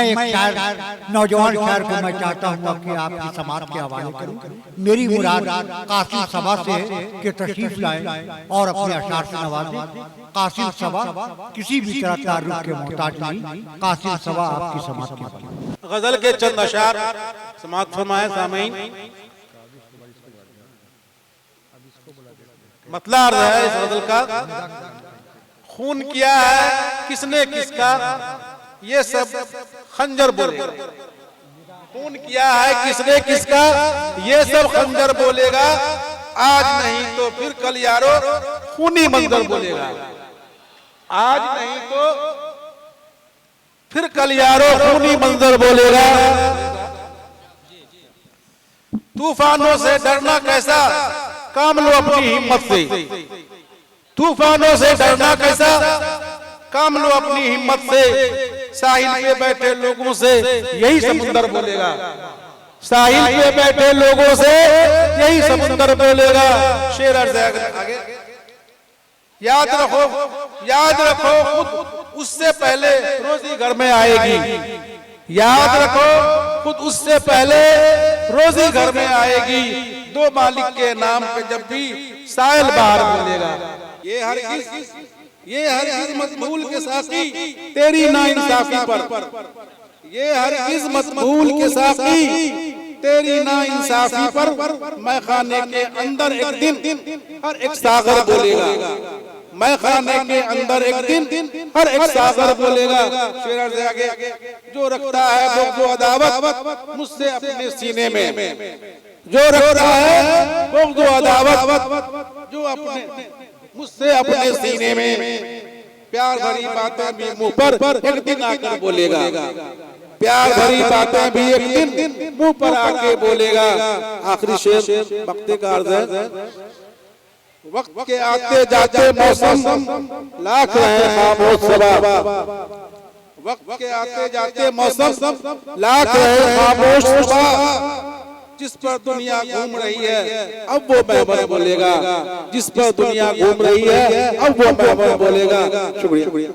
मैं एक शायर, नौजवान शायर को मैं चाहता हूँ कि आपकी समाज के हवाले करूँ। मेरी मुराद कासिम सबा से है कि तशरीफ लाए और अपने अशार से नवाजें। कासिम सबा किसी भी तरह तारुफ के मोहताज नहीं। कासिम सबा आपकी समाज के गजल के चंद अशार समाअत फरमाए सामीन। मतलब अर्ज है इस गजल का, खून किया है किसने किसका ये सब खंजर बोलेगा। खून किया है किसने किसका ये सब खंजर बोलेगा। आज नहीं तो फिर कल यारो खूनी मंजर बोलेगा। आज नहीं तो फिर कल यारो खूनी मंजर बोलेगा। तूफानों से डरना कैसा काम लो अपनी हिम्मत से। तूफानों से डरना कैसा काम लो अपनी हिम्मत से। साहिल पे बैठे लोगों से यही समुंदर बोलेगा। साहिल पे बैठे लोगों से यही समुंदर बोलेगा। शेर अर्ज़ आगे याद रखो खुद उससे पहले रोजी घर में आएगी। याद रखो खुद उससे पहले रोजी घर में आएगी। दो मालिक के नाम पे जब भी साहिल बाहर बोलेगा। ये हरगिज़ मत भूल के साकी तेरी नाइंसाफी पर। ये हरगिज़ मत भूल के साकी तेरी नाइंसाफी पर। मैं खाने के अंदर एक दिन हर एक सागर बोलेगा। मैं खाने के अंदर एक दिन हर एक सागर बोलेगा। शेर से आगे जो रखता है बुग़्ज़ व अदावत मुझसे अपने सीने में। जो रखता है बुग़्ज़ व अदावत जो अपने मुझसे अपने सीने में। प्यार भरी बातें भी मुंह पर एक दिन आकर बोलेगा। प्यार भरी बातें भी एक दिन मुंह पर आके बोलेगा। आखिरी शेर वक्त का अर्ज़ है। वक्त के आते जाते मौसम लाख रहे खामोश सबा। वक्त के आते जाते मौसम लाख रहे खामोश सबा। जिस पर दुनिया घूम रही है अब वो महमद बोलेगा। जिस पर दुनिया घूम रही है अब वो महमद बोलेगा। शुक्रिया।